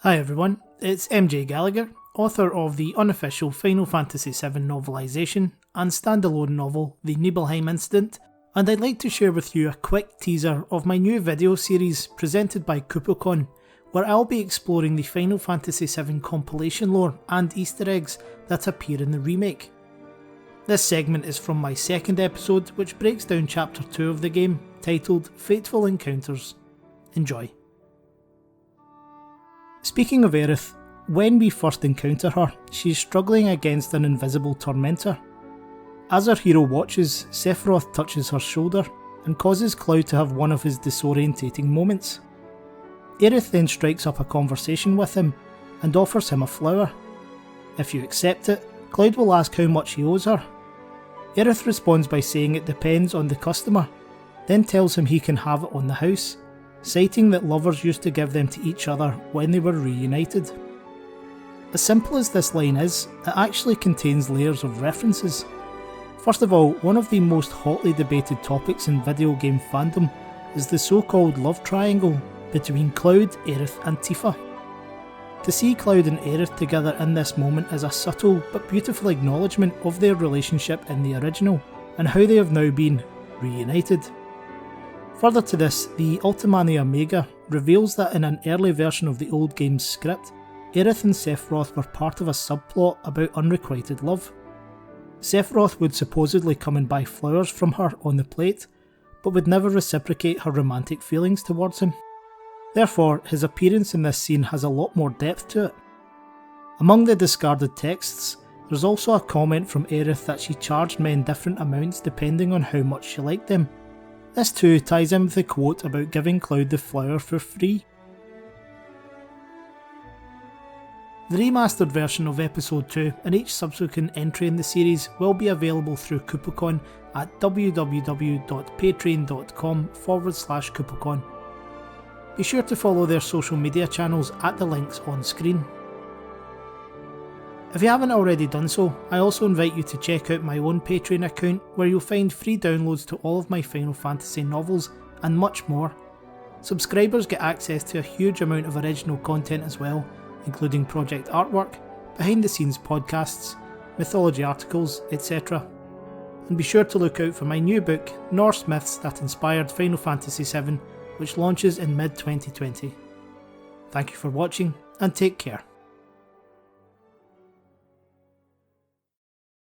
Hi everyone, it's MJ Gallagher, author of the unofficial Final Fantasy VII novelisation and standalone novel The Nibelheim Incident, and I'd like to share with you a quick teaser of my new video series presented by KupoCon, where I'll be exploring the Final Fantasy VII compilation lore and Easter eggs that appear in the remake. This segment is from my second episode, which breaks down Chapter 2 of the game, titled Fateful Encounters. Enjoy. Speaking of Aerith, when we first encounter her, she's struggling against an invisible tormentor. As our hero watches, Sephiroth touches her shoulder and causes Cloud to have one of his disorientating moments. Aerith then strikes up a conversation with him and offers him a flower. If you accept it, Cloud will ask how much he owes her. Aerith responds by saying it depends on the customer, then tells him he can have it on the house, citing that lovers used to give them to each other when they were reunited. As simple as this line is, it actually contains layers of references. First of all, one of the most hotly debated topics in video game fandom is the so-called love triangle between Cloud, Aerith and Tifa. To see Cloud and Aerith together in this moment is a subtle but beautiful acknowledgement of their relationship in the original, and how they have now been reunited. Further to this, the Ultimania Omega reveals that in an early version of the old game's script, Aerith and Sephiroth were part of a subplot about unrequited love. Sephiroth would supposedly come and buy flowers from her on the plate, but would never reciprocate her romantic feelings towards him. Therefore, his appearance in this scene has a lot more depth to it. Among the discarded texts, there's also a comment from Aerith that she charged men different amounts depending on how much she liked them. This too ties in with the quote about giving Cloud the flower for free. The remastered version of Episode 2 and each subsequent entry in the series will be available through KupoCon at www.patreon.com/KupoCon. Be sure to follow their social media channels at the links on screen. If you haven't already done so, I also invite you to check out my own Patreon account, where you'll find free downloads to all of my Final Fantasy novels and much more. Subscribers get access to a huge amount of original content as well, including project artwork, behind the scenes podcasts, mythology articles, etc. And be sure to look out for my new book, Norse Myths That Inspired Final Fantasy VII, which launches in mid-2020. Thank you for watching, and take care.